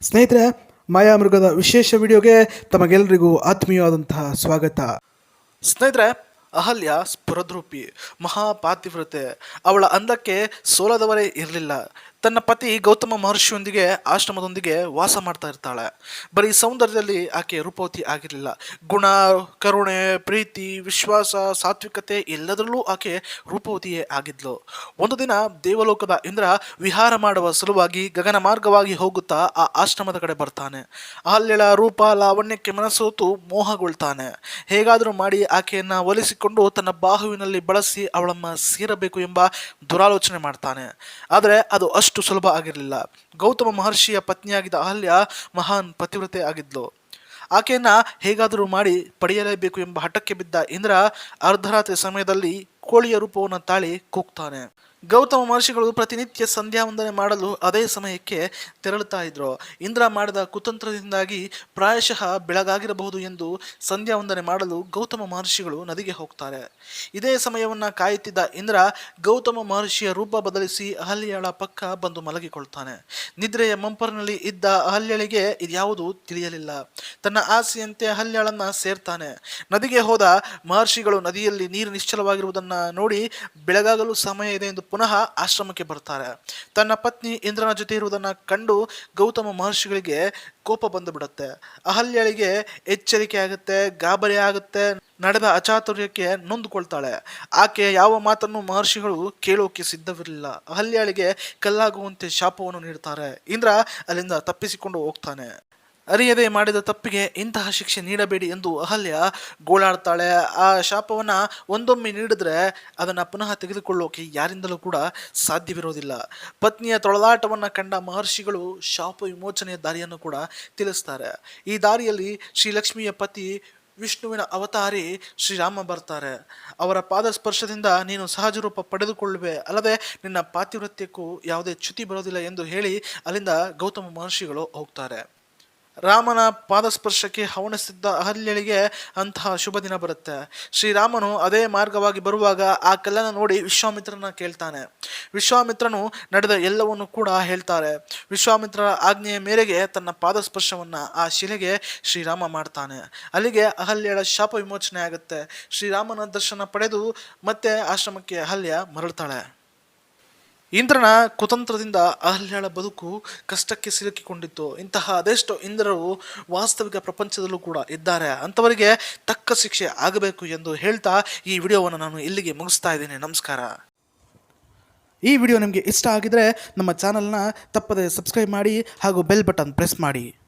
ಸ್ನೇಹಿತರೆ, ಮಾಯಾಮೃಗದ ವಿಶೇಷ ವಿಡಿಯೋಗೆ ತಮಗೆಲ್ಲರಿಗೂ ಆತ್ಮೀಯವಾದಂತಹ ಸ್ವಾಗತ. ಸ್ನೇಹಿತರೆ, ಅಹಲ್ಯ ಸ್ಫುರದ್ರೂಪಿ ಮಹಾಪಾತಿವ್ರತೆ. ಅವಳ ಅಂದಕ್ಕೆ ಸೋಲದವರೇ ಇರಲಿಲ್ಲ. ತನ್ನ ಪತಿ ಗೌತಮ ಮಹರ್ಷಿಯೊಂದಿಗೆ ಆಶ್ರಮದೊಂದಿಗೆ ವಾಸ ಮಾಡ್ತಾ ಇರ್ತಾಳೆ. ಬರೀ ಸೌಂದರ್ಯದಲ್ಲಿ ಆಕೆ ರೂಪವತಿ ಆಗಿರಲಿಲ್ಲ. ಗುಣ, ಕರುಣೆ, ಪ್ರೀತಿ, ವಿಶ್ವಾಸ, ಸಾತ್ವಿಕತೆ ಎಲ್ಲದರಲ್ಲೂ ಆಕೆ ರೂಪವತಿಯೇ ಆಗಿದ್ಲು. ಒಂದು ದಿನ ದೇವಲೋಕದ ಇಂದ್ರ ವಿಹಾರ ಮಾಡುವ ಸಲುವಾಗಿ ಗಗನ ಮಾರ್ಗವಾಗಿ ಹೋಗುತ್ತಾ ಆ ಆಶ್ರಮದ ಕಡೆ ಬರ್ತಾನೆ. ಅಹಲ್ಯಳ ರೂಪ ಲಾವಣ್ಯಕ್ಕೆ ಮನಸೋತು ಮೋಹಗೊಳ್ತಾನೆ. ಹೇಗಾದರೂ ಮಾಡಿ ಆಕೆಯನ್ನ ಒಲಿಸಿಕೊಂಡು ತನ್ನ ಬಾಹುವಿನಲ್ಲಿ ಬಳಸಿ ಅವಳನ್ನ ಸೇರಬೇಕು ಎಂಬ ದುರಾಲೋಚನೆ ಮಾಡ್ತಾನೆ. ಆದರೆ ಅದು ಅಷ್ಟು ಸುಲಭ ಆಗಿರಲಿಲ್ಲ. ಗೌತಮ ಮಹರ್ಷಿಯ ಪತ್ನಿಯಾಗಿದ್ದ ಅಹಲ್ಯ ಮಹಾನ್ ಪತಿವ್ರತೆ ಆಗಿದ್ಲು. ಆಕೆಯನ್ನ ಹೇಗಾದರೂ ಮಾಡಿ ಪಡೆಯಲೇಬೇಕು ಎಂಬ ಹಠಕ್ಕೆ ಬಿದ್ದ ಇಂದ್ರ ಅರ್ಧರಾತ್ರಿ ಸಮಯದಲ್ಲಿ ಕೋಳಿಯ ರೂಪವನ್ನು ತಾಳಿ ಕೂಗ್ತಾನೆ. ಗೌತಮ ಮಹರ್ಷಿಗಳು ಪ್ರತಿನಿತ್ಯ ಸಂಧ್ಯಾ ವಂದನೆ ಮಾಡಲು ಅದೇ ಸಮಯಕ್ಕೆ ತೆರಳುತ್ತಾ ಇದ್ರು. ಇಂದ್ರ ಮಾಡಿದ ಕುತಂತ್ರದಿಂದಾಗಿ ಪ್ರಾಯಶಃ ಬೆಳಗಾಗಿರಬಹುದು ಎಂದು ಸಂಧ್ಯಾ ವಂದನೆ ಮಾಡಲು ಗೌತಮ ಮಹರ್ಷಿಗಳು ನದಿಗೆ ಹೋಗ್ತಾರೆ. ಇದೇ ಸಮಯವನ್ನ ಕಾಯುತ್ತಿದ್ದ ಇಂದ್ರ ಗೌತಮ ಮಹರ್ಷಿಯ ರೂಪ ಬದಲಿಸಿ ಅಹಲ್ಯಳ ಪಕ್ಕ ಬಂದು ಮಲಗಿಕೊಳ್ತಾನೆ. ನಿದ್ರೆಯ ಮಂಪರಿನಲ್ಲಿ ಇದ್ದ ಅಹಲ್ಯಳಿಗೆ ಇದ್ಯಾವುದು ತಿಳಿಯಲಿಲ್ಲ. ತನ್ನ ಆಸೆಯಂತೆ ಅಹಲ್ಯಳನ್ನ ಸೇರ್ತಾನೆ. ನದಿಗೆ ಹೋದ ಮಹರ್ಷಿಗಳು ನದಿಯಲ್ಲಿ ನೀರು ನಿಶ್ಚಲವಾಗಿರುವುದನ್ನ ನೋಡಿ ಬೆಳಗಾಗಲು ಸಮಯ ಇದೆ ಎಂದು ಪುನಃ ಆಶ್ರಮಕ್ಕೆ ಬರ್ತಾರೆ. ತನ್ನ ಪತ್ನಿ ಇಂದ್ರನ ಜೊತೆ ಇರುವುದನ್ನು ಕಂಡು ಗೌತಮ ಮಹರ್ಷಿಗಳಿಗೆ ಕೋಪ ಬಂದು ಬಿಡುತ್ತೆ. ಅಹಲ್ಯಳಿಗೆ ಎಚ್ಚರಿಕೆ ಆಗುತ್ತೆ, ಗಾಬರಿ ಆಗುತ್ತೆ. ನಡೆದ ಅಚಾತುರ್ಯಕ್ಕೆ ನೊಂದುಕೊಳ್ತಾಳೆ. ಆಕೆ ಯಾವ ಮಾತನ್ನು ಮಹರ್ಷಿಗಳು ಕೇಳೋಕೆ ಸಿದ್ಧವಿರಲಿಲ್ಲ. ಅಹಲ್ಯಳಿಗೆ ಕಲ್ಲಾಗುವಂತೆ ಶಾಪವನ್ನು ನೀಡ್ತಾರೆ. ಇಂದ್ರ ಅಲ್ಲಿಂದ ತಪ್ಪಿಸಿಕೊಂಡು ಹೋಗ್ತಾನೆ. ಅರಿಯದೆ ಮಾಡಿದ ತಪ್ಪಿಗೆ ಇಂತಹ ಶಿಕ್ಷೆ ನೀಡಬೇಡಿ ಎಂದು ಅಹಲ್ಯ ಗೋಳಾಡ್ತಾಳೆ. ಆ ಶಾಪವನ್ನ ಒಂದೊಮ್ಮೆ ನೀಡಿದ್ರೆ ಅದನ್ನ ಪುನಃ ತೆಗೆದುಕೊಳ್ಳೋಕೆ ಯಾರಿಂದಲೂ ಕೂಡ ಸಾಧ್ಯವಿರೋದಿಲ್ಲ. ಪತ್ನಿಯ ತೊಳಲಾಟವನ್ನ ಕಂಡ ಮಹರ್ಷಿಗಳು ಶಾಪ ವಿಮೋಚನೆಯ ದಾರಿಯನ್ನು ಕೂಡ ತಿಳಿಸ್ತಾರೆ. ಈ ದಾರಿಯಲ್ಲಿ ಶ್ರೀಲಕ್ಷ್ಮಿಯ ಪತಿ ವಿಷ್ಣುವಿನ ಅವತಾರಿ ಶ್ರೀರಾಮ ಬರ್ತಾರೆ. ಅವರ ಪಾದ ಸ್ಪರ್ಶದಿಂದ ನೀನು ಸಹಜ ರೂಪ ಪಡೆದುಕೊಳ್ಳುವೆ, ಅಲ್ಲದೆ ನಿನ್ನ ಪಾತಿವ್ರತ್ಯಕ್ಕೂ ಯಾವುದೇ ಚ್ಯುತಿ ಬರೋದಿಲ್ಲ ಎಂದು ಹೇಳಿ ಅಲ್ಲಿಂದ ಗೌತಮ ಮಹರ್ಷಿಗಳು ಹೋಗ್ತಾರೆ. ರಾಮನ ಪಾದಸ್ಪರ್ಶಕ್ಕೆ ಹವಣಿಸಿದ್ದ ಅಹಲ್ಯಳಿಗೆ ಅಂತಹ ಶುಭ ದಿನ ಬರುತ್ತೆ. ಶ್ರೀರಾಮನು ಅದೇ ಮಾರ್ಗವಾಗಿ ಬರುವಾಗ ಆ ಕಲ್ಲನ್ನು ನೋಡಿ ವಿಶ್ವಾಮಿತ್ರನ ಕೇಳ್ತಾನೆ. ವಿಶ್ವಾಮಿತ್ರನು ನಡೆದ ಎಲ್ಲವನ್ನು ಕೂಡ ಹೇಳ್ತಾರೆ. ವಿಶ್ವಾಮಿತ್ರರ ಆಜ್ಞೆಯ ಮೇರೆಗೆ ತನ್ನ ಪಾದಸ್ಪರ್ಶವನ್ನ ಆ ಶಿಲೆಗೆ ಶ್ರೀರಾಮ ಮಾಡ್ತಾನೆ. ಅಲ್ಲಿಗೆ ಅಹಲ್ಯಳ ಶಾಪ ವಿಮೋಚನೆ ಆಗುತ್ತೆ. ಶ್ರೀರಾಮನ ದರ್ಶನ ಪಡೆದು ಮತ್ತೆ ಆಶ್ರಮಕ್ಕೆ ಅಹಲ್ಯ ಮರಳ್ತಾಳೆ. ಇಂದ್ರನ ಕುತಂತ್ರದಿಂದ ಅಹಲ್ಯಳ ಬದುಕು ಕಷ್ಟಕ್ಕೆ ಸಿಲುಕಿಕೊಂಡಿತ್ತು. ಇಂತಹ ಅದೆಷ್ಟೋ ಇಂದ್ರರು ವಾಸ್ತವಿಕ ಪ್ರಪಂಚದಲ್ಲೂ ಕೂಡ ಇದ್ದಾರೆ. ಅಂಥವರಿಗೆ ತಕ್ಕ ಶಿಕ್ಷೆ ಆಗಬೇಕು ಎಂದು ಹೇಳ್ತಾ ಈ ವಿಡಿಯೋವನ್ನು ನಾನು ಇಲ್ಲಿಗೆ ಮುಗಿಸ್ತಾ ಇದ್ದೀನಿ. ನಮಸ್ಕಾರ. ಈ ವಿಡಿಯೋ ನಿಮಗೆ ಇಷ್ಟ ಆಗಿದ್ರೆ ನಮ್ಮ ಚಾನಲ್ನ ತಪ್ಪದೆ ಸಬ್ಸ್ಕ್ರೈಬ್ ಮಾಡಿ ಹಾಗೂ ಬೆಲ್ ಬಟನ್ ಪ್ರೆಸ್ ಮಾಡಿ.